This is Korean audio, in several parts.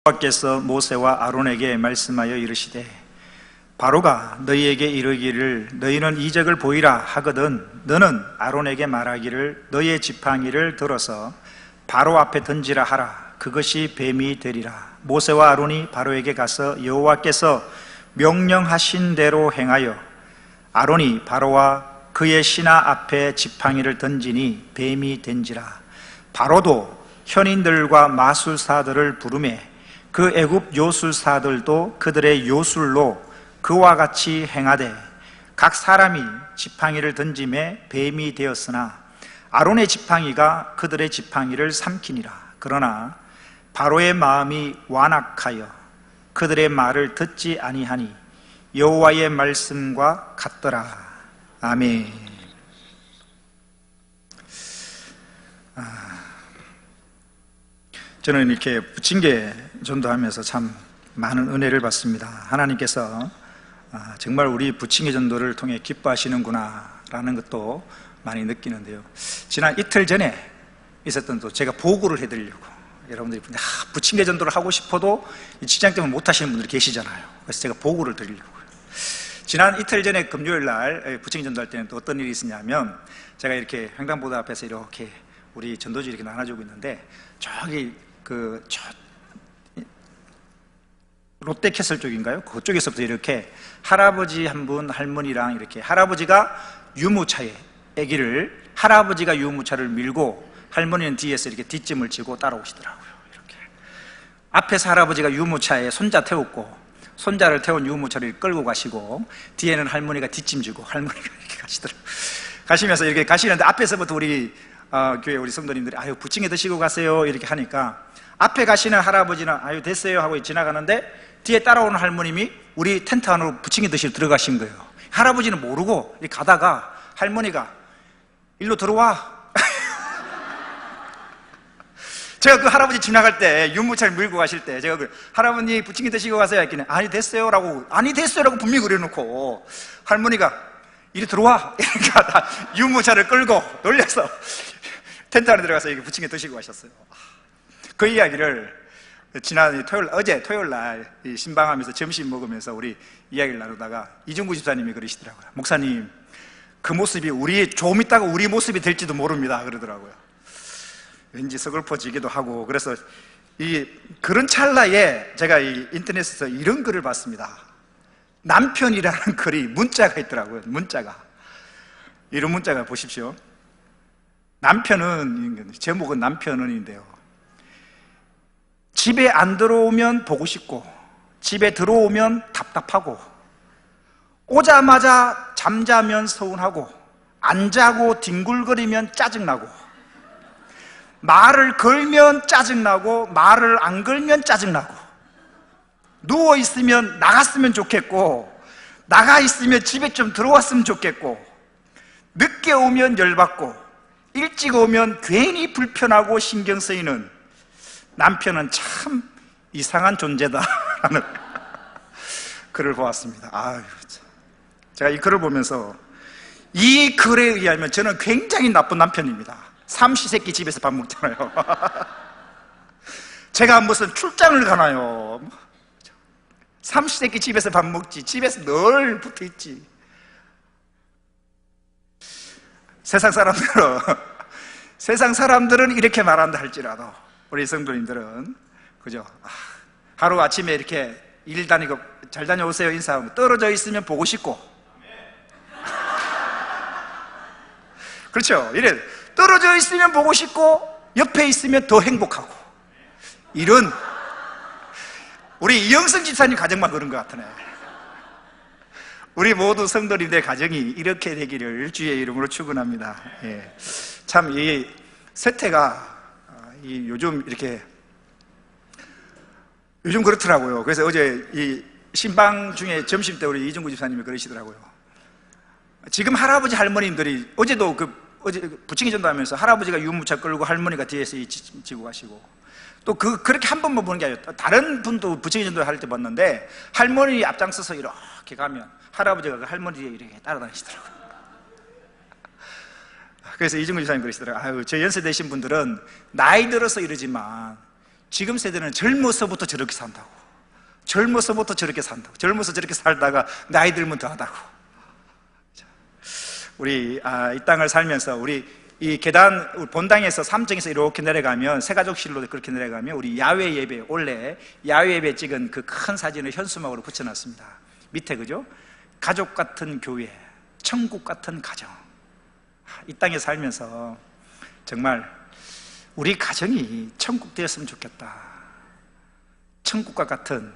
여호와께서 모세와 아론에게 말씀하여 이르시되 바로가 너희에게 이르기를 너희는 이적을 보이라 하거든 너는 아론에게 말하기를 너희의 지팡이를 들어서 바로 앞에 던지라 하라. 그것이 뱀이 되리라. 모세와 아론이 바로에게 가서 여호와께서 명령하신 대로 행하여 아론이 바로와 그의 신하 앞에 지팡이를 던지니 뱀이 된지라. 바로도 현인들과 마술사들을 부르매 그 애굽 요술사들도 그들의 요술로 그와 같이 행하되 각 사람이 지팡이를 던짐에 뱀이 되었으나 아론의 지팡이가 그들의 지팡이를 삼키니라. 그러나 바로의 마음이 완악하여 그들의 말을 듣지 아니하니 여호와의 말씀과 같더라. 아멘. 저는 이렇게 부침개 전도하면서 참 많은 은혜를 받습니다. 하나님께서 정말 우리 부침개 전도를 통해 기뻐하시는구나 라는 것도 많이 느끼는데요. 지난 이틀 전에 있었던 또 제가 보고를 해드리려고 여러분들이 부침개 전도를 하고 싶어도 직장 때문에 못 하시는 분들이 계시잖아요. 그래서 제가 보고를 드리려고요. 지난 이틀 전에 금요일 날 부침개 전도할 때는 또 어떤 일이 있었냐면 제가 이렇게 횡단보도 앞에서 이렇게 우리 전도지 이렇게 나눠주고 있는데 저기 롯데캐슬 쪽인가요? 그쪽에서부터 이렇게 할아버지 한 분, 할머니랑 이렇게 할아버지가 유모차에 아기를 할아버지가 유모차를 밀고 할머니는 뒤에서 이렇게 뒷짐을 지고 따라오시더라고요. 이렇게 앞에서 할아버지가 유모차에 손자 태웠고 손자를 태운 유모차를 끌고 가시고 뒤에는 할머니가 뒷짐 지고 할머니가 이렇게 가시더라고요. 가시면서 이렇게 가시는데 앞에서부터 우리 교회 우리 성도님들이 아유 부침개 드시고 가세요 이렇게 하니까 앞에 가시는 할아버지는 아유 됐어요 하고 지나가는데 뒤에 따라오는 할머님이 우리 텐트 안으로 부침개 드시러 들어가신 거예요. 할아버지는 모르고 이렇게 가다가 할머니가 일로 들어와. 제가 그 할아버지 지나갈 때 유모차를 밀고 가실 때 제가 할아버님 부침개 드시고 가세요 했더니 아니 됐어요 라고 분명히 그려놓고 할머니가 이리 들어와 그러니까 유모차를 끌고 놀려서 텐트 안에 들어가서 이렇게 부침개 드시고 가셨어요. 그 이야기를 지난 어제 토요일 날 신방하면서 점심 먹으면서 우리 이야기를 나누다가 이중구 집사님이 그러시더라고요. 목사님 그 모습이 조금 있다가 우리 모습이 될지도 모릅니다 그러더라고요. 왠지 서글퍼지기도 하고 그래서 그런 찰나에 제가 인터넷에서 이런 글을 봤습니다. 남편이라는 글이 문자가 있더라고요. 문자가 이런 문자가 보십시오. 남편은 제목은 남편은인데요. 집에 안 들어오면 보고 싶고 집에 들어오면 답답하고 오자마자 잠자면 서운하고 안 자고 뒹굴거리면 짜증나고 말을 걸면 짜증나고 말을 안 걸면 짜증나고 누워있으면 나갔으면 좋겠고 나가 있으면 집에 좀 들어왔으면 좋겠고 늦게 오면 열받고 일찍 오면 괜히 불편하고 신경 쓰이는 남편은 참 이상한 존재다라는 글을 보았습니다. 아유, 제가 이 글을 보면서 이 글에 의하면 저는 굉장히 나쁜 남편입니다. 삼시세끼 집에서 밥 먹잖아요. 제가 무슨 출장을 가나요? 삼시세끼 집에서 밥 먹지 집에서 늘 붙어있지. 세상 사람들은 이렇게 말한다 할지라도 우리 성도님들은 그죠? 하루 아침에 이렇게 일 다니고 잘 다녀오세요 인사하고 떨어져 있으면 보고 싶고 그렇죠? 이래 떨어져 있으면 보고 싶고 옆에 있으면 더 행복하고 이런 우리 이영성 집사님 가정만 그런 것 같으네. 우리 모두 성도님들의 가정이 이렇게 되기를 주의 이름으로 축원합니다. 예. 참 이 세태가 요즘 그렇더라고요. 그래서 어제 이 신방 중에 점심 때 우리 이중구 집사님이 그러시더라고요. 지금 할아버지 할머님들이 어제도 어제 부침개 전도하면서 할아버지가 유모차 끌고 할머니가 뒤에서 지고 가시고 또 그렇게 한 번만 보는 게 아니라 다른 분도 부침개 전도를 할 때 봤는데 할머니 앞장서서 이렇게 가면 할아버지가 그 할머니 뒤에 이렇게 따라다니시더라고요. 그래서 이중근 집사님 그러시더라고요. 아유, 저 연세 되신 분들은 나이 들어서 이러지만 지금 세대는 젊어서부터 저렇게 산다고. 젊어서부터 저렇게 산다고. 젊어서 저렇게 살다가 나이 들면 더하다고. 우리 이 땅을 살면서 우리 이 계단 본당에서 3층에서 이렇게 내려가면 새가족실로 그렇게 내려가면 우리 야외 예배, 원래 야외 예배 찍은 그 큰 사진을 현수막으로 붙여놨습니다. 밑에 그죠? 가족 같은 교회, 천국 같은 가정. 이 땅에 살면서 정말 우리 가정이 천국 되었으면 좋겠다. 천국과 같은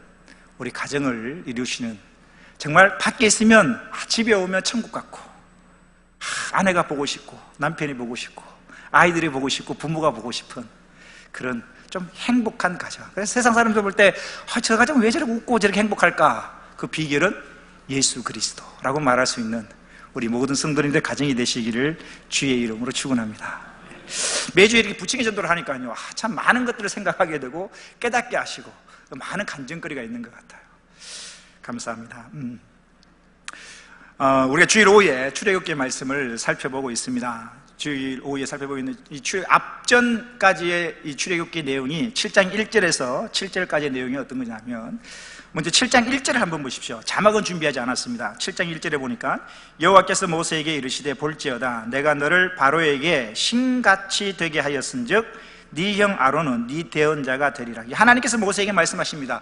우리 가정을 이루시는, 정말 밖에 있으면 집에 오면 천국 같고, 아내가 보고 싶고 남편이 보고 싶고 아이들이 보고 싶고 부모가 보고 싶은 그런 좀 행복한 가정. 그래서 세상 사람들 볼 때 저 가정 왜 저렇게 웃고 저렇게 행복할까? 그 비결은 예수 그리스도라고 말할 수 있는 우리 모든 성도님들 가정이 되시기를 주의 이름으로 축원합니다. 매주 이렇게 부침개 전도를 하니까요, 참 많은 것들을 생각하게 되고 깨닫게 하시고 많은 간증거리가 있는 것 같아요. 감사합니다. 우리가 주일 오후에 출애굽기 말씀을 살펴보고 있습니다. 주일 오후에 살펴보고 있는 이 앞전까지의 이 출애굽기 내용이 7장 1절에서 7절까지의 내용이 어떤 거냐면, 먼저 7장 1절을 한번 보십시오. 자막은 준비하지 않았습니다. 7장 1절에 보니까 여호와께서 모세에게 이르시되 볼지어다 내가 너를 바로에게 신같이 되게 하였은즉 네 형 아론은 네 대언자가 되리라. 하나님께서 모세에게 말씀하십니다.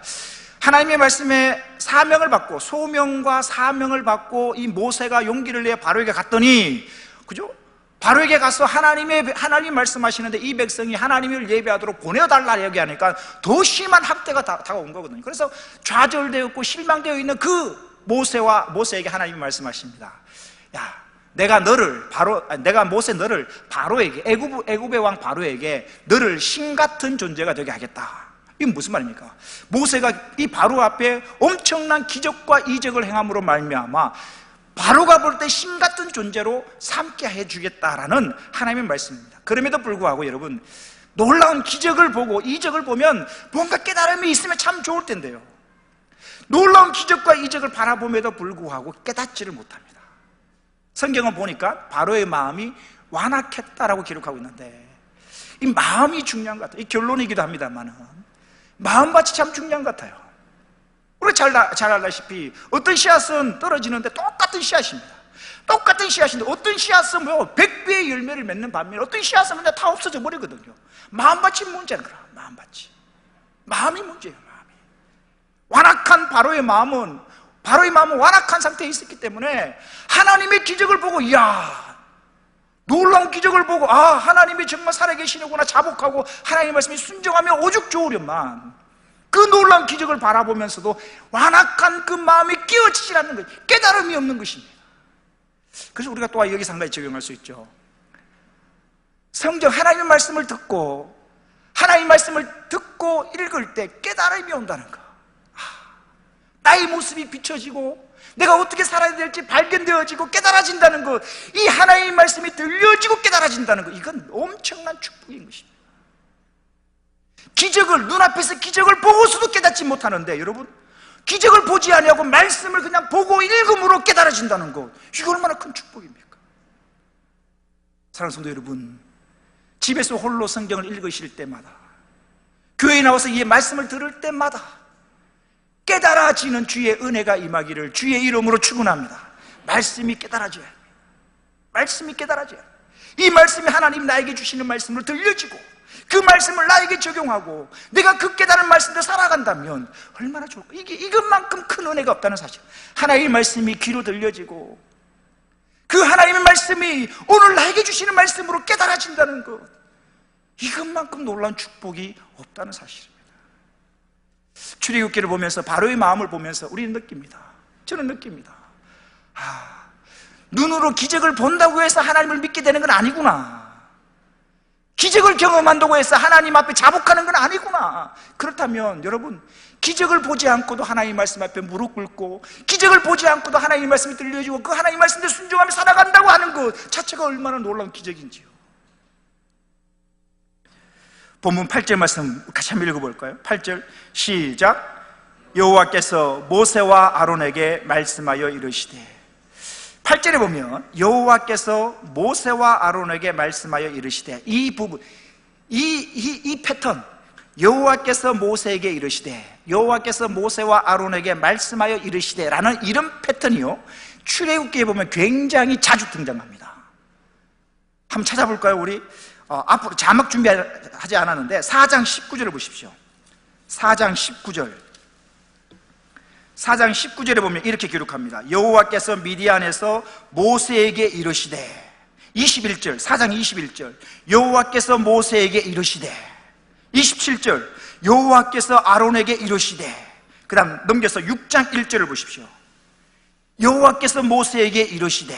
하나님의 말씀에 사명을 받고, 소명과 사명을 받고 이 모세가 용기를 내어 바로에게 갔더니, 그죠? 바로에게 가서 하나님 말씀하시는데 이 백성이 하나님을 예배하도록 보내달라 얘기하니까 더 심한 학대가 다가온 거거든요. 그래서 좌절되었고 실망되어 있는 그 모세에게 하나님이 말씀하십니다. 야, 내가 모세 너를 바로에게, 애굽의 왕 바로에게 너를 신 같은 존재가 되게 하겠다. 이건 무슨 말입니까? 모세가 이 바로 앞에 엄청난 기적과 이적을 행함으로 말미암아 바로가 볼 때 신 같은 존재로 삼게 해주겠다라는 하나님의 말씀입니다. 그럼에도 불구하고 여러분, 놀라운 기적을 보고 이적을 보면 뭔가 깨달음이 있으면 참 좋을 텐데요, 놀라운 기적과 이적을 바라봄에도 불구하고 깨닫지를 못합니다. 성경을 보니까 바로의 마음이 완악했다라고 기록하고 있는데, 이 마음이 중요한 것 같아요. 이 결론이기도 합니다만은 마음밭이 참 중요한 것 같아요. 우리 잘 알다시피 어떤 씨앗은 떨어지는데 똑같은 씨앗입니다. 똑같은 씨앗인데 어떤 씨앗은 100배의 열매를 맺는 반면에 어떤 씨앗은 근데 다 없어져 버리거든요. 마음밭이 문제는 그래요. 마음이 문제예요. 완악한 바로의 마음은 완악한 상태에 있었기 때문에 하나님의 기적을 보고, 이야, 놀라운 기적을 보고, 하나님이 정말 살아계시는구나 자복하고 하나님의 말씀에 순종하며 오죽 좋으련만, 그 놀라운 기적을 바라보면서도 완악한 그 마음이 깨어지질 않는 거예요. 깨달음이 없는 것입니다. 그래서 우리가 또 여기서 한 가지 적용할 수 있죠. 성경 하나님의 말씀을 듣고 읽을 때 깨달음이 온다는 거. 나의 모습이 비춰지고 내가 어떻게 살아야 될지 발견되어지고 깨달아진다는 것, 이 하나님의 말씀이 들려지고 깨달아진다는 것, 이건 엄청난 축복인 것입니다. 눈앞에서 기적을 보고서도 깨닫지 못하는데, 여러분, 기적을 보지 아니하고 말씀을 그냥 보고 읽음으로 깨달아진다는 것, 이거 얼마나 큰 축복입니까? 사랑하는 성도 여러분, 집에서 홀로 성경을 읽으실 때마다, 교회에 나와서 이 말씀을 들을 때마다 깨달아지는 주의 은혜가 임하기를 주의 이름으로 축원합니다. 말씀이 깨달아져야 합니다. 말씀이 깨달아져야 합니다. 이 말씀이 하나님 나에게 주시는 말씀으로 들려지고 그 말씀을 나에게 적용하고 내가 그 깨달은 말씀대로 살아간다면 얼마나 좋을까? 이것만큼 큰 은혜가 없다는 사실. 하나님의 말씀이 귀로 들려지고 그 하나님의 말씀이 오늘 나에게 주시는 말씀으로 깨달아진다는 것, 이것만큼 놀라운 축복이 없다는 사실입니다. 출애굽기를 보면서, 바로의 마음을 보면서 우리는 느낍니다. 저는 느낍니다. 눈으로 기적을 본다고 해서 하나님을 믿게 되는 건 아니구나. 기적을 경험한다고 해서 하나님 앞에 자복하는 건 아니구나. 그렇다면 여러분, 기적을 보지 않고도 하나님 말씀 앞에 무릎 꿇고 기적을 보지 않고도 하나님 말씀이 들려지고 그 하나님 말씀에 순종하며 살아간다고 하는 것 자체가 얼마나 놀라운 기적인지요. 본문 8절 말씀 같이 한번 읽어볼까요? 8절 시작. 여호와께서 모세와 아론에게 말씀하여 이르시되, 8절에 보면 여호와께서 모세와 아론에게 말씀하여 이르시되, 이 부분, 이 패턴, 여호와께서 모세에게 이르시되, 여호와께서 모세와 아론에게 말씀하여 이르시되 라는 이런 패턴이요, 출애굽기에 보면 굉장히 자주 등장합니다. 한번 찾아볼까요? 우리 앞으로 자막 준비하지 않았는데 4장 19절을 보십시오. 4장 19절에 보면 이렇게 기록합니다. 여호와께서 미디안에서 모세에게 이르시되, 21절, 4장 21절, 여호와께서 모세에게 이르시되, 27절, 여호와께서 아론에게 이르시되, 그 다음 넘겨서 6장 1절을 보십시오. 여호와께서 모세에게 이르시되,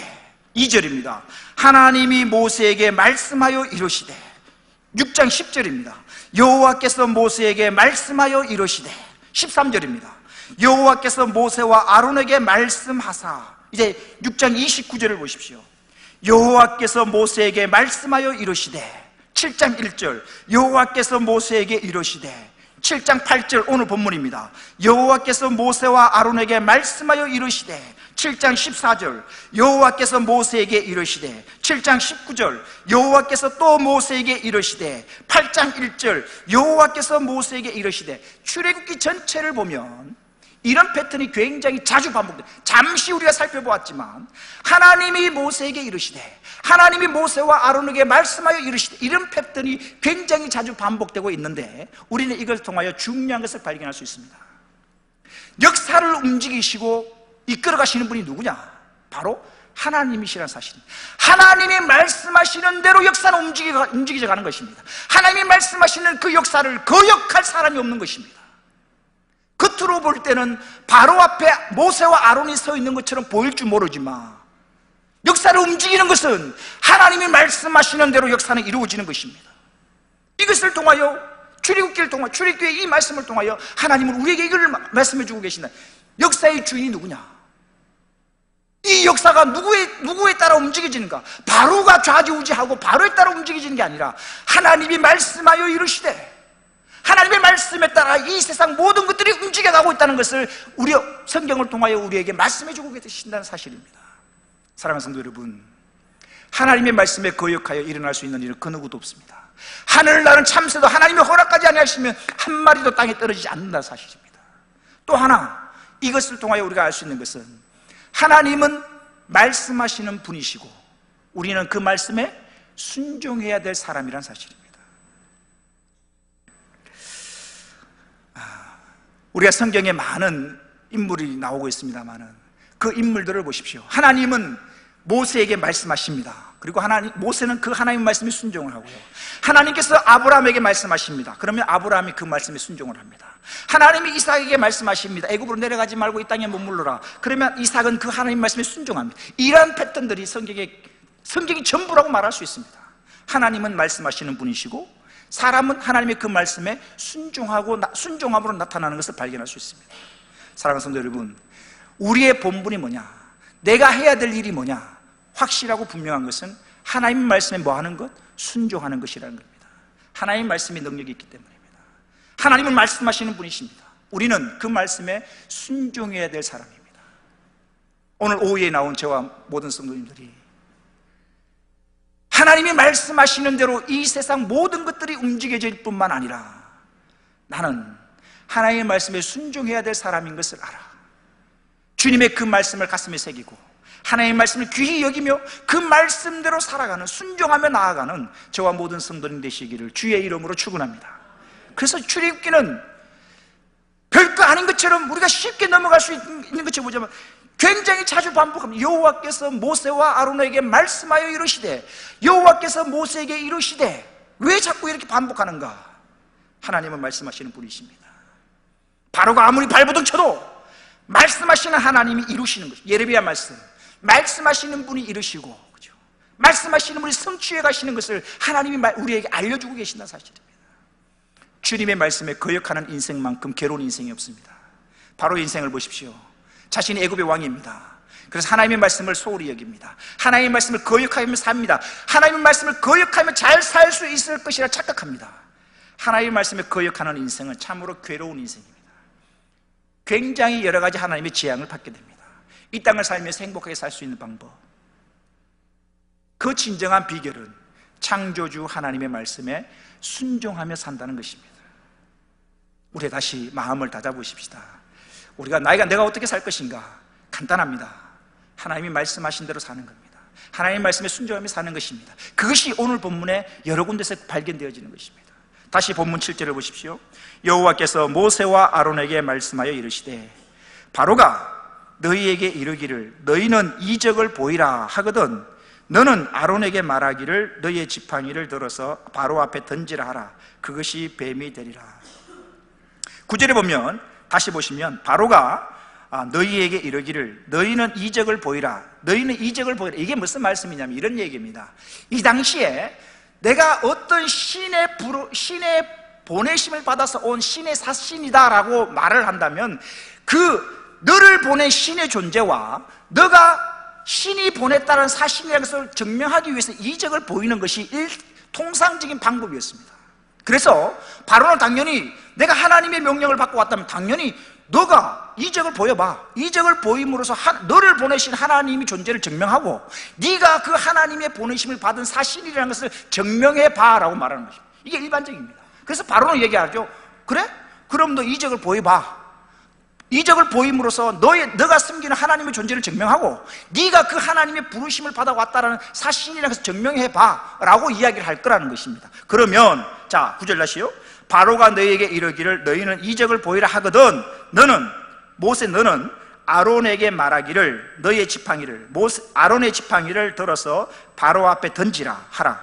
2절입니다. 하나님이 모세에게 말씀하여 이르시되, 6장 10절입니다. 여호와께서 모세에게 말씀하여 이르시되, 13절입니다. 여호와께서 모세와 아론에게 말씀하사, 이제 6장 29절을 보십시오. 여호와께서 모세에게 말씀하여 이르시되, 7장 1절, 여호와께서 모세에게 이르시되, 7장 8절 오늘 본문입니다. 여호와께서 모세와 아론에게 말씀하여 이르시되, 7장 14절, 여호와께서 모세에게 이르시되, 7장 19절, 여호와께서 또 모세에게 이르시되, 8장 1절, 여호와께서 모세에게 이르시되. 출애굽기 전체를 보면 이런 패턴이 굉장히 자주 반복돼요. 잠시 우리가 살펴보았지만 하나님이 모세에게 이르시되, 하나님이 모세와 아론에게 말씀하여 이르시되, 이런 패턴이 굉장히 자주 반복되고 있는데 우리는 이걸 통하여 중요한 것을 발견할 수 있습니다. 역사를 움직이시고 이끌어 가시는 분이 누구냐? 바로 하나님이시라는 사실입니다. 하나님이 말씀하시는 대로 역사는 움직이져 가는 것입니다. 하나님이 말씀하시는 그 역사를 거역할 사람이 없는 것입니다. 겉으로 볼 때는 바로 앞에 모세와 아론이 서 있는 것처럼 보일 줄 모르지만 역사를 움직이는 것은 하나님이 말씀하시는 대로 역사는 이루어지는 것입니다. 이것을 통하여 출애굽기의 이 말씀을 통하여 하나님은 우리에게 이걸 말씀해 주고 계신다. 역사의 주인이 누구냐? 이 역사가 누구에 따라 움직여지는가? 바로가 좌지우지하고 바로에 따라 움직여지는 게 아니라 하나님이 말씀하여 이르시되, 하나님의 말씀에 따라 이 세상 모든 것들이 움직여가고 있다는 것을 우리 성경을 통하여 우리에게 말씀해 주고 계신다는 사실입니다. 사랑하는 성도 여러분, 하나님의 말씀에 거역하여 일어날 수 있는 일은 그 누구도 없습니다. 하늘을 나는 참새도 하나님이 허락하지 아니하시면 한 마리도 땅에 떨어지지 않는다는 사실입니다. 또 하나, 이것을 통하여 우리가 알 수 있는 것은 하나님은 말씀하시는 분이시고 우리는 그 말씀에 순종해야 될 사람이란 사실입니다. 우리가 성경에 많은 인물이 나오고 있습니다만은 그 인물들을 보십시오. 하나님은 모세에게 말씀하십니다. 그리고 모세는 그 하나님 말씀에 순종을 하고요. 하나님께서 아브라함에게 말씀하십니다. 그러면 아브라함이 그 말씀에 순종을 합니다. 하나님이 이삭에게 말씀하십니다. 애굽으로 내려가지 말고 이 땅에 머물러라. 그러면 이삭은 그 하나님 말씀에 순종합니다. 이러한 패턴들이 성경이 전부라고 말할 수 있습니다. 하나님은 말씀하시는 분이시고 사람은 하나님의 그 말씀에 순종함으로 나타나는 것을 발견할 수 있습니다. 사랑하는 성도 여러분, 우리의 본분이 뭐냐? 내가 해야 될 일이 뭐냐? 확실하고 분명한 것은 하나님 말씀에 뭐 하는 것? 순종하는 것이라는 겁니다. 하나님 말씀에 능력이 있기 때문입니다. 하나님은 말씀하시는 분이십니다. 우리는 그 말씀에 순종해야 될 사람입니다. 오늘 오후에 나온 저와 모든 성도님들이 하나님이 말씀하시는 대로 이 세상 모든 것들이 움직여질 뿐만 아니라 나는 하나님의 말씀에 순종해야 될 사람인 것을 알아. 주님의 그 말씀을 가슴에 새기고 하나님의 말씀을 귀히 여기며 그 말씀대로 살아가는, 순종하며 나아가는 저와 모든 성도님 되시기를 주의 이름으로 축원합니다. 그래서 출애굽기는 별거 아닌 것처럼 우리가 쉽게 넘어갈 수 있는 것처럼 보자면 굉장히 자주 반복합니다. 여호와께서 모세와 아론에게 말씀하여 이르시되, 여호와께서 모세에게 이르시되. 왜 자꾸 이렇게 반복하는가? 하나님은 말씀하시는 분이십니다. 바로가 아무리 발버둥 쳐도 말씀하시는 하나님이 이루시는 거죠. 예레미야 말씀하시는 분이 이루시고, 그죠? 말씀하시는 분이 성취해 가시는 것을 하나님이 우리에게 알려주고 계신다는 사실입니다. 주님의 말씀에 거역하는 인생만큼 괴로운 인생이 없습니다. 바로 인생을 보십시오. 자신이 애굽의 왕입니다. 그래서 하나님의 말씀을 소홀히 여깁니다. 하나님의 말씀을 거역하며 삽니다. 하나님의 말씀을 거역하며 잘 살 수 있을 것이라 착각합니다. 하나님의 말씀에 거역하는 인생은 참으로 괴로운 인생입니다. 굉장히 여러 가지 하나님의 재앙을 받게 됩니다. 이 땅을 살면서 행복하게 살 수 있는 방법, 그 진정한 비결은 창조주 하나님의 말씀에 순종하며 산다는 것입니다. 우리 다시 마음을 다잡으십시다. 내가 어떻게 살 것인가? 간단합니다. 하나님이 말씀하신 대로 사는 겁니다. 하나님 말씀에 순종하며 사는 것입니다. 그것이 오늘 본문에 여러 군데서 발견되어지는 것입니다. 다시 본문 7절을 보십시오. 여호와께서 모세와 아론에게 말씀하여 이르시되 바로가 너희에게 이르기를 너희는 이적을 보이라 하거든 너는 아론에게 말하기를 너희의 지팡이를 들어서 바로 앞에 던지라 하라. 그것이 뱀이 되리라. 9절에 보면 다시 보시면 바로가 너희에게 이르기를 너희는 이적을 보이라. 너희는 이적을 보이라. 이게 무슨 말씀이냐면 이런 얘기입니다. 이 당시에 내가 어떤 신의 보내심을 받아서 온 신의 사신이다라고 말을 한다면 그 너를 보낸 신의 존재와 너가 신이 보냈다는 사실이라는 것을 증명하기 위해서 이적을 보이는 것이 통상적인 방법이었습니다. 그래서 바로는 당연히 내가 하나님의 명령을 받고 왔다면 당연히 너가 이적을 보여봐. 이적을 보임으로써 너를 보내신 하나님의 존재를 증명하고 네가 그 하나님의 보내심을 받은 사실이라는 것을 증명해봐 라고 말하는 것입니다. 이게 일반적입니다. 그래서 바로는 얘기하죠. 그래? 그럼 너 이적을 보여봐. 이적을 보임으로써 너가 섬기는 하나님의 존재를 증명하고 네가 그 하나님의 부르심을 받아왔다는 사실이라는 것을 증명해봐 라고 이야기를 할 거라는 것입니다. 그러면 자 9절 다시요. 바로가 너희에게 이르기를 너희는 이적을 보이라 하거든 너는 아론에게 말하기를 너희의 지팡이를 아론의 지팡이를 들어서 바로 앞에 던지라 하라.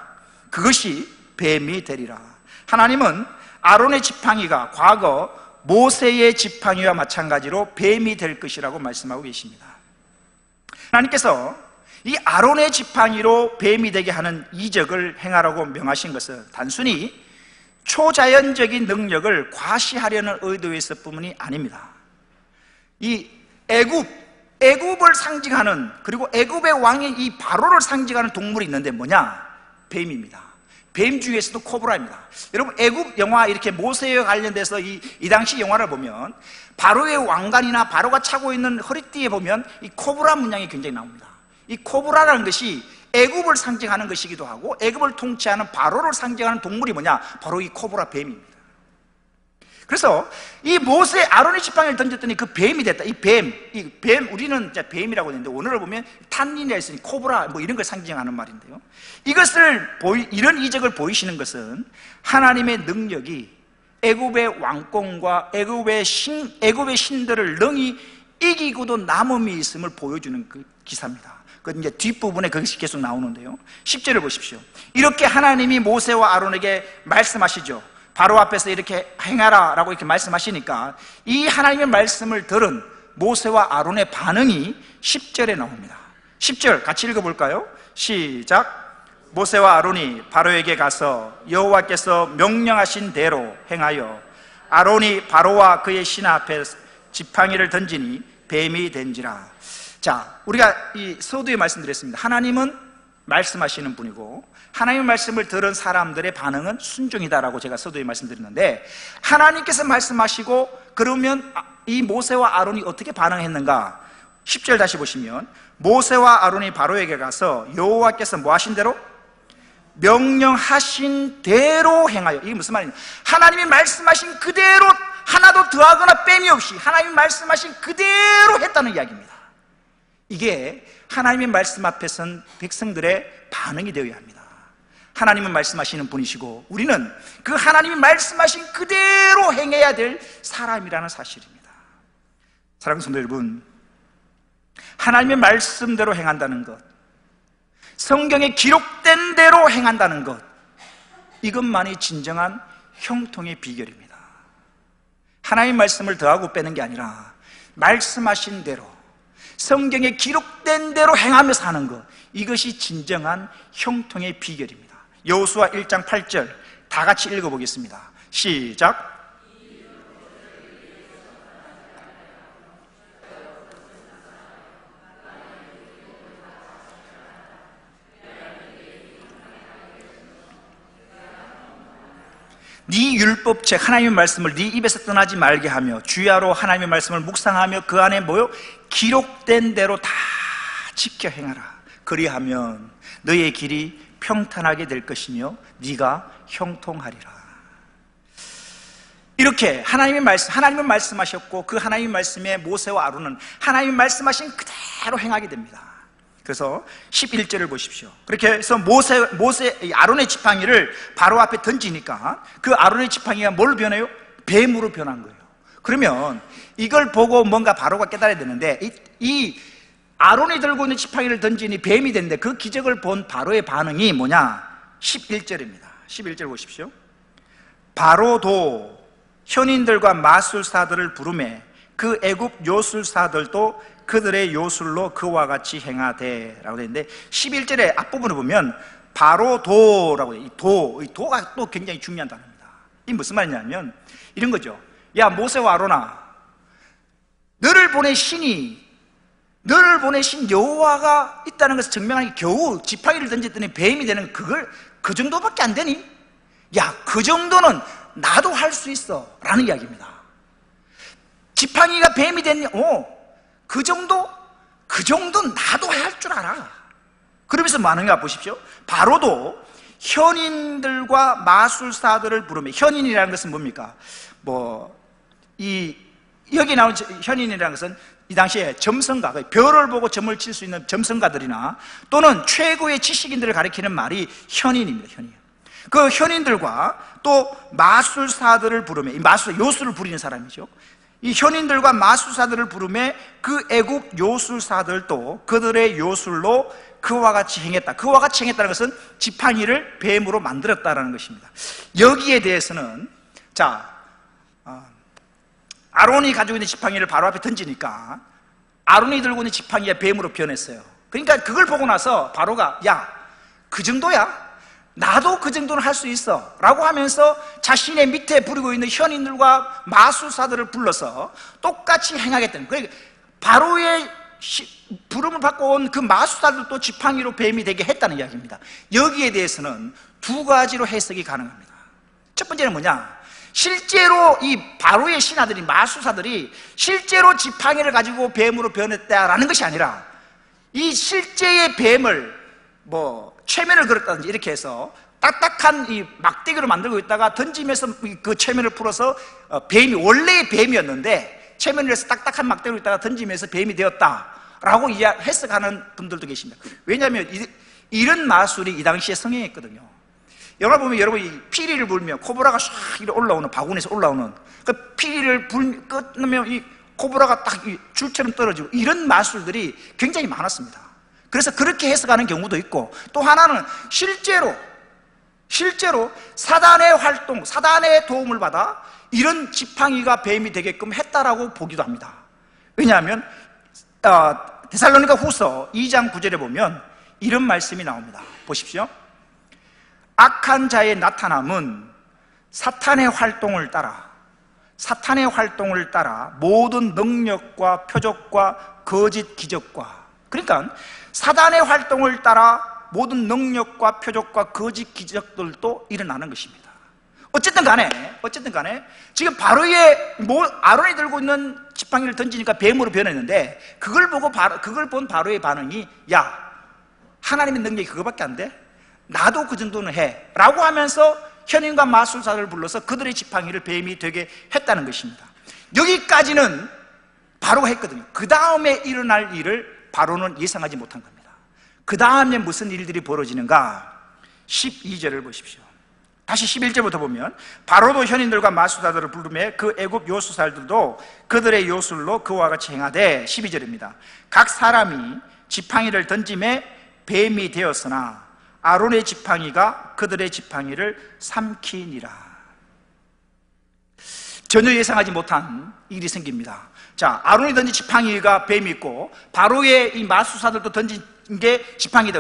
그것이 뱀이 되리라. 하나님은 아론의 지팡이가 과거 모세의 지팡이와 마찬가지로 뱀이 될 것이라고 말씀하고 계십니다. 하나님께서 이 아론의 지팡이로 뱀이 되게 하는 이적을 행하라고 명하신 것은 단순히 초자연적인 능력을 과시하려는 의도에서 뿐만이 아닙니다. 이 애굽을 상징하는, 그리고 애굽의 왕인 이 바로를 상징하는 동물이 있는데 뭐냐? 뱀입니다. 뱀 중에서도 코브라입니다. 여러분 애굽 영화 이렇게 모세와 관련돼서 이 당시 영화를 보면 바로의 왕관이나 바로가 차고 있는 허리띠에 보면 이 코브라 문양이 굉장히 나옵니다. 이 코브라라는 것이 애굽을 상징하는 것이기도 하고 애굽을 통치하는 바로를 상징하는 동물이 뭐냐? 바로 이 코브라 뱀입니다. 그래서 이 모세 아론의 지팡이를 던졌더니 그 뱀이 됐다. 이 뱀 우리는 이제 뱀이라고 했는데 오늘을 보면 탄닌이라 했으니 코브라 뭐 이런 걸 상징하는 말인데요. 이런 이적을 보이시는 것은 하나님의 능력이 애굽의 왕권과 애굽의 신들을 능히 이기고도 남음이 있음을 보여주는 그 기사입니다. 그 이제 뒷부분에 그것이 계속 나오는데요. 10절을 보십시오. 이렇게 하나님이 모세와 아론에게 말씀하시죠. 바로 앞에서 이렇게 행하라 라고 이렇게 말씀하시니까 이 하나님의 말씀을 들은 모세와 아론의 반응이 10절에 나옵니다. 10절 같이 읽어볼까요? 시작. 모세와 아론이 바로에게 가서 여호와께서 명령하신 대로 행하여 아론이 바로와 그의 신하 앞에 지팡이를 던지니 뱀이 된지라. 자, 우리가 이 서두에 말씀드렸습니다. 하나님은 말씀하시는 분이고 하나님의 말씀을 들은 사람들의 반응은 순종이다라고 제가 서두에 말씀드렸는데, 하나님께서 말씀하시고 그러면 이 모세와 아론이 어떻게 반응했는가? 10절 다시 보시면 모세와 아론이 바로에게 가서 여호와께서 뭐 하신 대로? 명령하신 대로 행하여. 이게 무슨 말이냐? 하나님이 말씀하신 그대로 하나도 더하거나 빼미 없이 하나님이 말씀하신 그대로 했다는 이야기입니다. 이게 하나님의 말씀 앞에 선 백성들의 반응이 되어야 합니다. 하나님은 말씀하시는 분이시고 우리는 그 하나님이 말씀하신 그대로 행해야 될 사람이라는 사실입니다. 사랑하는 성도 여러분, 하나님의 말씀대로 행한다는 것, 성경에 기록된 대로 행한다는 것, 이것만이 진정한 형통의 비결입니다. 하나님의 말씀을 더하고 빼는 게 아니라 말씀하신 대로 성경에 기록된 대로 행하며 사는 것, 이것이 진정한 형통의 비결입니다. 여호수아 1장 8절 다 같이 읽어보겠습니다. 시작. 네 율법책 하나님의 말씀을 네 입에서 떠나지 말게 하며 주야로 하나님의 말씀을 묵상하며 그 안에 뭐요? 기록된 대로 다 지켜 행하라. 그리하면 너의 길이 평탄하게 될 것이며 네가 형통하리라. 이렇게 하나님은 말씀하셨고 그 하나님 말씀에 모세와 아론은 하나님이 말씀하신 그대로 행하게 됩니다. 그래서 11절을 보십시오. 그렇게 해서 아론의 지팡이를 바로 앞에 던지니까 그 아론의 지팡이가 뭘로 변해요? 뱀으로 변한 거예요. 그러면 이걸 보고 뭔가 바로가 깨달아야 되는데, 이 아론이 들고 있는 지팡이를 던지니 뱀이 됐는데 그 기적을 본 바로의 반응이 뭐냐? 11절입니다 11절 보십시오. 바로도 현인들과 마술사들을 부르매 그 애굽 요술사들도 그들의 요술로 그와 같이 행하되 라고 되어 있는데, 11절의 앞부분을 보면 바로도라고 해요. 이 도가 또 굉장히 중요한 단어입니다. 이 무슨 말이냐면 이런 거죠. 야, 모세와 아론아, 너를 보내신 여호와가 있다는 것을 증명하기 겨우 지팡이를 던졌더니 뱀이 되는 그 정도밖에 안 되니? 야, 그 정도는 나도 할 수 있어 라는 이야기입니다. 지팡이가 뱀이 됐니? 그 정도 나도 할 줄 알아. 그러면서 뭐 하는가 보십시오. 바로도 현인들과 마술사들을 부르며, 현인이라는 것은 뭡니까? 여기 나온 현인이라는 것은 이 당시에 점성가, 별을 보고 점을 칠 수 있는 점성가들이나 또는 최고의 지식인들을 가리키는 말이 현인입니다. 현인. 그 현인들과 또 마술사들을 부르며, 요술을 부리는 사람이죠. 이 현인들과 마술사들을 부르며 그 애굽 요술사들도 그들의 요술로 그와 같이 행했다. 그와 같이 행했다는 것은 지팡이를 뱀으로 만들었다라는 것입니다. 여기에 대해서는 아론이 가지고 있는 지팡이를 바로 앞에 던지니까 아론이 들고 있는 지팡이가 뱀으로 변했어요. 그러니까 그걸 보고 나서 바로가, 야, 그 정도야? 나도 그 정도는 할 수 있어 라고 하면서 자신의 밑에 부리고 있는 현인들과 마술사들을 불러서 똑같이 행하겠다는, 그러니까 바로의 부름을 받고 온 그 마술사들도 지팡이로 뱀이 되게 했다는 이야기입니다. 여기에 대해서는 두 가지로 해석이 가능합니다. 첫 번째는 뭐냐? 실제로 이 바로의 신하들이, 마술사들이 실제로 지팡이를 가지고 뱀으로 변했다라는 것이 아니라, 이 실제의 뱀을 최면을 걸었다든지 이렇게 해서 딱딱한 이 막대기로 만들고 있다가 던지면서 그 최면을 풀어서 원래의 뱀이었는데 최면을 해서 딱딱한 막대기로 있다가 던지면서 뱀이 되었다라고 해석하는 분들도 계십니다. 왜냐하면 이런 마술이 이 당시에 성행했거든요. 영화 보면 여러분이 피리를 불면 코브라가 샥 이렇게 올라오는, 바구니에서 올라오는 그 피리를 끊으면 이 코브라가 딱 줄처럼 떨어지고, 이런 마술들이 굉장히 많았습니다. 그래서 그렇게 해석하는 경우도 있고, 또 하나는 실제로 사단의 활동, 사단의 도움을 받아 이런 지팡이가 뱀이 되게끔 했다라고 보기도 합니다. 왜냐하면 데살로니가 후서 2장 9절에 보면 이런 말씀이 나옵니다. 보십시오. 악한 자의 나타남은 사탄의 활동을 따라 모든 능력과 표적과 거짓 기적과, 그러니까 사단의 활동을 따라 모든 능력과 표적과 거짓 기적들도 일어나는 것입니다. 어쨌든 간에 지금 아론이 들고 있는 지팡이를 던지니까 뱀으로 변했는데, 그걸 본 바로의 반응이, 야, 하나님의 능력이 그거밖에 안 돼? 나도 그 정도는 해 라고 하면서 현인과 마술사를 불러서 그들의 지팡이를 뱀이 되게 했다는 것입니다. 여기까지는 바로가 했거든요. 그 다음에 일어날 일을 바로는 예상하지 못한 겁니다. 그 다음에 무슨 일들이 벌어지는가? 12절을 보십시오. 다시 11절부터 보면, 바로도 현인들과 마술사들을 부르며 그 애굽 요술사들도 그들의 요술로 그와 같이 행하되, 12절입니다. 각 사람이 지팡이를 던짐에 뱀이 되었으나 아론의 지팡이가 그들의 지팡이를 삼키니라. 전혀 예상하지 못한 일이 생깁니다. 아론이 던진 지팡이가 뱀이 있고, 바로의 이 마술사들도 던진 게 지팡이다.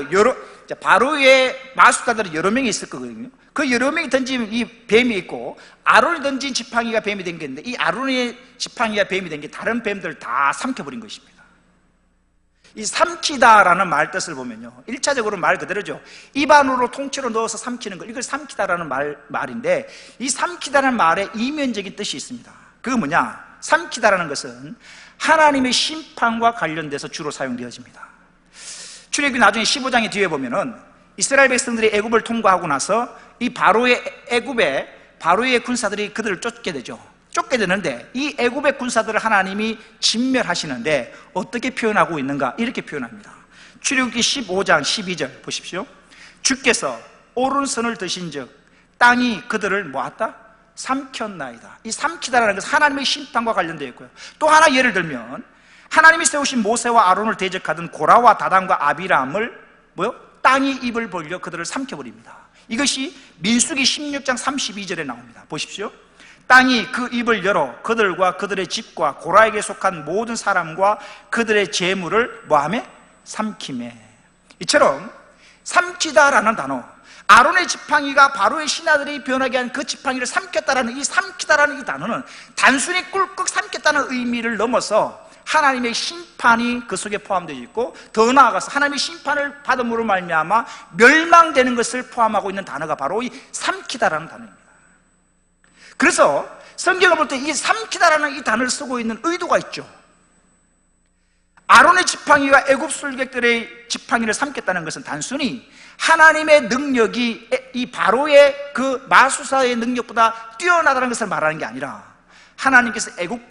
바로의 마술사들은 여러 명이 있을 거거든요. 그 여러 명이 던진 이 뱀이 있고, 아론이 던진 지팡이가 뱀이 된 게 있는데, 이 아론의 지팡이가 뱀이 된 게 다른 뱀들을 다 삼켜버린 것입니다. 이 삼키다라는 말 뜻을 보면요, 1차적으로 말 그대로죠. 입안으로 통째로 넣어서 삼키는 거, 이걸 삼키다라는 말인데, 이 삼키다라는 말에 이면적인 뜻이 있습니다. 그게 뭐냐? 삼키다라는 것은 하나님의 심판과 관련돼서 주로 사용되어집니다. 출애굽기 나중에 15장의 뒤에 보면은 이스라엘 백성들이 애굽을 통과하고 나서 이 바로의 군사들이 그들을 쫓게 되죠. 쫓게 되는데 이 애굽의 군사들을 하나님이 진멸하시는데 어떻게 표현하고 있는가? 이렇게 표현합니다. 출애굽기 15장 12절 보십시오. 주께서 오른손을 드신즉 땅이 그들을 모았다? 삼켰나이다. 이 삼키다라는 것은 하나님의 심판과 관련되어 있고요. 또 하나 예를 들면 하나님이 세우신 모세와 아론을 대적하던 고라와 다단과 아비람을 땅이 입을 벌려 그들을 삼켜버립니다. 이것이 민수기 16장 32절에 나옵니다. 보십시오. 땅이 그 입을 열어 그들과 그들의 집과 고라에게 속한 모든 사람과 그들의 재물을 뭐하매? 삼키매. 이처럼 삼키다라는 단어, 아론의 지팡이가 바로의 신하들이 변하게 한 그 지팡이를 삼켰다라는 이 삼키다라는 이 단어는 단순히 꿀꺽 삼켰다는 의미를 넘어서 하나님의 심판이 그 속에 포함되어 있고, 더 나아가서 하나님의 심판을 받음으로 말미암아 멸망되는 것을 포함하고 있는 단어가 바로 이 삼키다라는 단어입니다. 그래서 성경을 볼 때 이 삼키다라는 이 단어를 쓰고 있는 의도가 있죠. 아론의 지팡이가 애굽 술객들의 지팡이를 삼켰다는 것은 단순히 하나님의 능력이 이 바로의 그 마술사의 능력보다 뛰어나다는 것을 말하는 게 아니라 하나님께서 애굽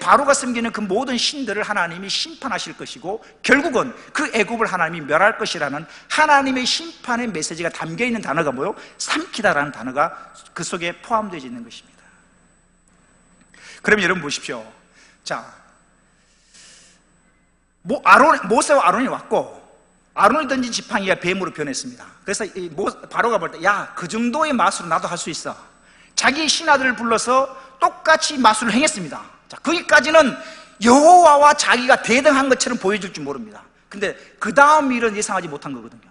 바로가 섬기는 그 모든 신들을 하나님이 심판하실 것이고 결국은 그 애굽을 하나님이 멸할 것이라는 하나님의 심판의 메시지가 담겨있는 단어가 뭐예요? 삼키다라는 단어가 그 속에 포함되어 있는 것입니다. 그럼 여러분 보십시오. 자, 모세와 아론이 왔고 아론이 던진 지팡이가 뱀으로 변했습니다. 그래서 바로가 볼 때 야, 그 정도의 마술을 나도 할 수 있어. 자기 신하들을 불러서 똑같이 마술을 행했습니다. 자, 거기까지는 여호와와 자기가 대등한 것처럼 보여줄 줄 모릅니다. 근데 그 다음 일은 예상하지 못한 거거든요.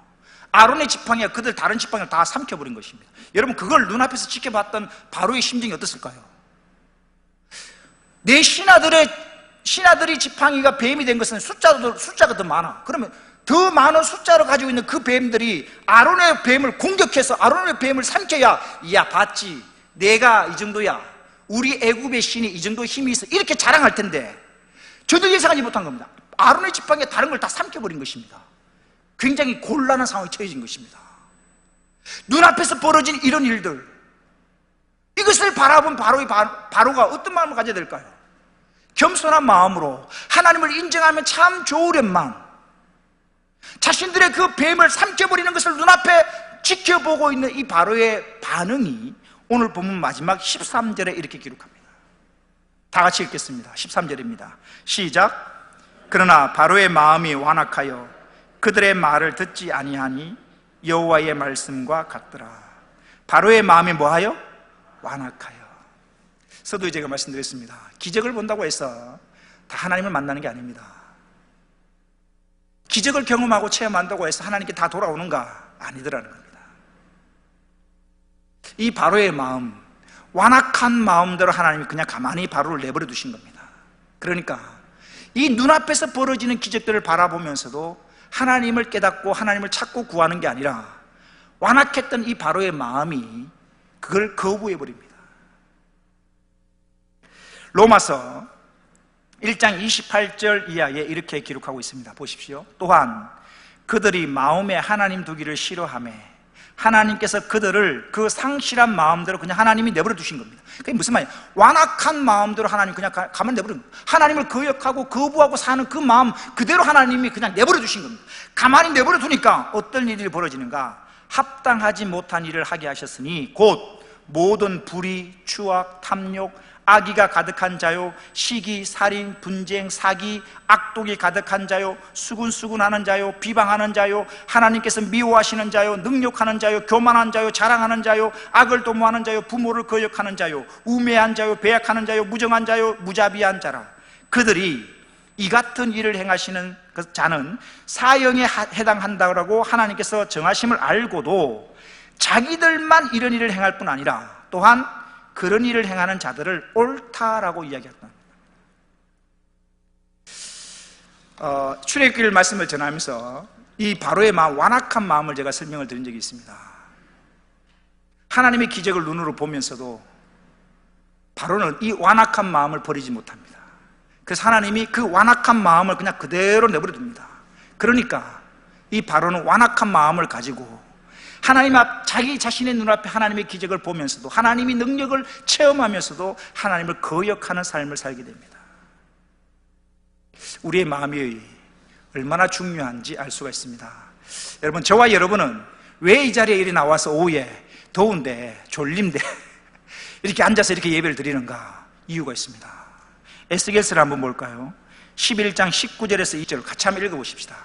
아론의 지팡이가 그들 다른 지팡이를 다 삼켜버린 것입니다. 여러분, 그걸 눈앞에서 지켜봤던 바로의 심정이 어땠을까요? 내 신하들이 지팡이가 뱀이 된 것은 숫자가 더 많아. 그러면 더 많은 숫자를 가지고 있는 그 뱀들이 아론의 뱀을 공격해서 아론의 뱀을 삼켜야, 야, 봤지? 내가 이 정도야. 우리 애굽의 신이 이 정도 힘이 있어. 이렇게 자랑할 텐데 저도 예상하지 못한 겁니다. 아론의 지팡이가 다른 걸 다 삼켜버린 것입니다. 굉장히 곤란한 상황에 처해진 것입니다. 눈앞에서 벌어진 이런 일들, 이것을 바라본 바로가 어떤 마음을 가져야 될까요? 겸손한 마음으로 하나님을 인정하면 참 좋으련만 자신들의 그 뱀을 삼켜버리는 것을 눈앞에 지켜보고 있는 이 바로의 반응이 오늘 본문 마지막 13절에 이렇게 기록합니다. 다 같이 읽겠습니다. 13절입니다. 시작. 그러나 바로의 마음이 완악하여 그들의 말을 듣지 아니하니 여호와의 말씀과 같더라. 바로의 마음이 뭐하여? 완악하여. 서두에 제가 말씀드렸습니다. 기적을 본다고 해서 다 하나님을 만나는 게 아닙니다. 기적을 경험하고 체험한다고 해서 하나님께 다 돌아오는가? 아니더라는 겁니다. 이 바로의 마음, 완악한 마음대로 하나님이 그냥 가만히 바로를 내버려 두신 겁니다. 그러니까 이 눈앞에서 벌어지는 기적들을 바라보면서도 하나님을 깨닫고 하나님을 찾고 구하는 게 아니라 완악했던 이 바로의 마음이 그걸 거부해버립니다. 로마서 1장 28절 이하에 이렇게 기록하고 있습니다. 보십시오. 또한 그들이 마음에 하나님 두기를 싫어하며 하나님께서 그들을 그 상실한 마음대로 그냥 하나님이 내버려 두신 겁니다. 그게 무슨 말이에요? 완악한 마음대로 하나님 그냥 가만 내버려 둔 거예요. 하나님을 거역하고 거부하고 사는 그 마음 그대로 하나님이 그냥 내버려 두신 겁니다. 가만히 내버려 두니까 어떤 일이 벌어지는가? 합당하지 못한 일을 하게 하셨으니 곧 모든 불의, 추악, 탐욕, 악의가 가득한 자요, 시기, 살인, 분쟁, 사기, 악독이 가득한 자요, 수군수군하는 자요, 비방하는 자요, 하나님께서 미워하시는 자요, 능욕하는 자요, 교만한 자요, 자랑하는 자요, 악을 도모하는 자요, 부모를 거역하는 자요, 우매한 자요, 배약하는 자요, 무정한 자요, 무자비한 자라. 그들이 이 같은 일을 행하시는 그 자는 사형에 해당한다고 하나님께서 정하심을 알고도 자기들만 이런 일을 행할 뿐 아니라 또한 그런 일을 행하는 자들을 옳다라고 이야기했다. 출애굽기를 말씀을 전하면서 이 바로의 마음, 완악한 마음을 제가 설명을 드린 적이 있습니다. 하나님의 기적을 눈으로 보면서도 바로는 이 완악한 마음을 버리지 못합니다. 그래서 하나님이 그 완악한 마음을 그냥 그대로 내버려 둡니다. 그러니까 이 바로는 완악한 마음을 가지고 하나님 앞, 자기 자신의 눈앞에 하나님의 기적을 보면서도, 하나님의 능력을 체험하면서도 하나님을 거역하는 삶을 살게 됩니다. 우리의 마음이 얼마나 중요한지 알 수가 있습니다. 여러분, 저와 여러분은 왜 이 자리에 이리 나와서 오후에 더운데 졸림데 이렇게 앉아서 이렇게 예배를 드리는가? 이유가 있습니다. 에스겔서를 한번 볼까요? 11장 19절에서 2절 같이 한번 읽어보십시다.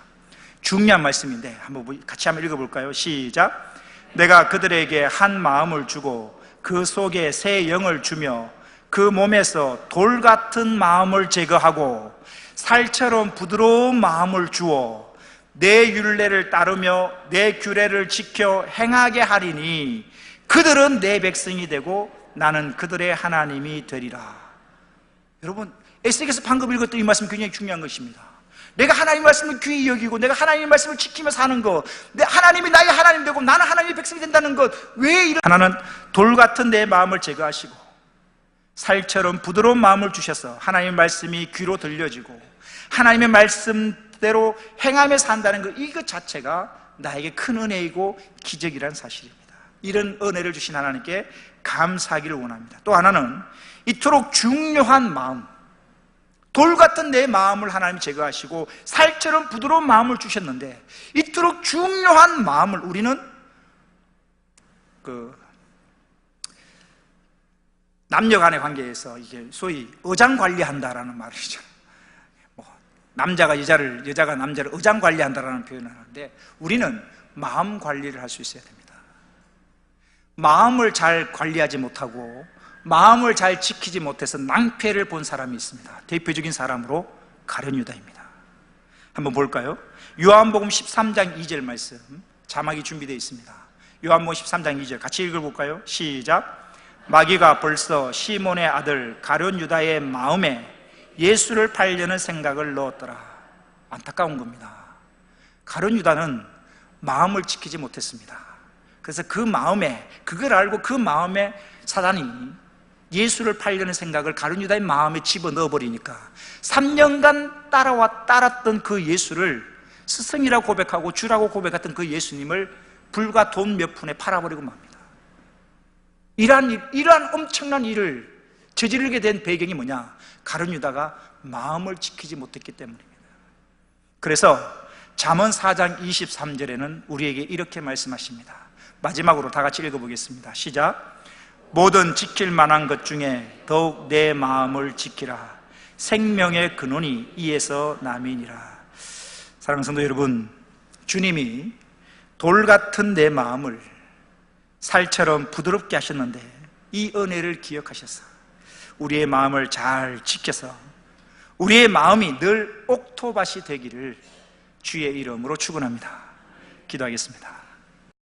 중요한 말씀인데 한번 같이 한번 읽어볼까요? 시작. 내가 그들에게 한 마음을 주고 그 속에 새 영을 주며 그 몸에서 돌 같은 마음을 제거하고 살처럼 부드러운 마음을 주어 내 율례를 따르며 내 규례를 지켜 행하게 하리니 그들은 내 백성이 되고 나는 그들의 하나님이 되리라. 여러분, 에스겔서 방금 읽었던 이 말씀 굉장히 중요한 것입니다. 내가 하나님의 말씀을 귀히 여기고 내가 하나님의 말씀을 지키며 사는 것, 하나님이 나의 하나님 되고 나는 하나님의 백성이 된다는 것, 왜 이런 하나는 돌 같은 내 마음을 제거하시고 살처럼 부드러운 마음을 주셔서 하나님의 말씀이 귀로 들려지고 하나님의 말씀대로 행하며 산다는 것, 이것 자체가 나에게 큰 은혜이고 기적이라는 사실입니다. 이런 은혜를 주신 하나님께 감사하기를 원합니다. 또 하나는 이토록 중요한 마음, 돌 같은 내 마음을 하나님이 제거하시고 살처럼 부드러운 마음을 주셨는데 이토록 중요한 마음을 우리는 남녀 간의 관계에서 이게 소위 의장 관리한다라는 말이죠. 남자가 여자가 남자를 의장 관리한다라는 표현을 하는데 우리는 마음 관리를 할 수 있어야 됩니다. 마음을 잘 관리하지 못하고 마음을 잘 지키지 못해서 낭패를 본 사람이 있습니다. 대표적인 사람으로 가룟 유다입니다. 한번 볼까요? 요한복음 13장 2절 말씀, 자막이 준비되어 있습니다. 요한복음 13장 2절 같이 읽어볼까요? 시작. 마귀가 벌써 시몬의 아들 가룟 유다의 마음에 예수를 팔려는 생각을 넣었더라. 안타까운 겁니다. 가룟 유다는 마음을 지키지 못했습니다. 그래서 그 마음에, 그걸 알고 그 마음에 사단이 예수를 팔려는 생각을 가룟 유다의 마음에 집어넣어 버리니까 3년간 따랐던 그 예수를 스승이라고 고백하고 주라고 고백했던 그 예수님을 불과 돈 몇 푼에 팔아버리고 맙니다. 이러한 엄청난 일을 저지르게 된 배경이 뭐냐? 가룟 유다가 마음을 지키지 못했기 때문입니다. 그래서 잠언 4장 23절에는 우리에게 이렇게 말씀하십니다. 마지막으로 다 같이 읽어보겠습니다. 시작. 모든 지킬 만한 것 중에 더욱 내 마음을 지키라. 생명의 근원이 이에서 남이니라. 사랑하는 성도 여러분, 주님이 돌 같은 내 마음을 살처럼 부드럽게 하셨는데 이 은혜를 기억하셔서 우리의 마음을 잘 지켜서 우리의 마음이 늘 옥토밭이 되기를 주의 이름으로 축원합니다. 기도하겠습니다.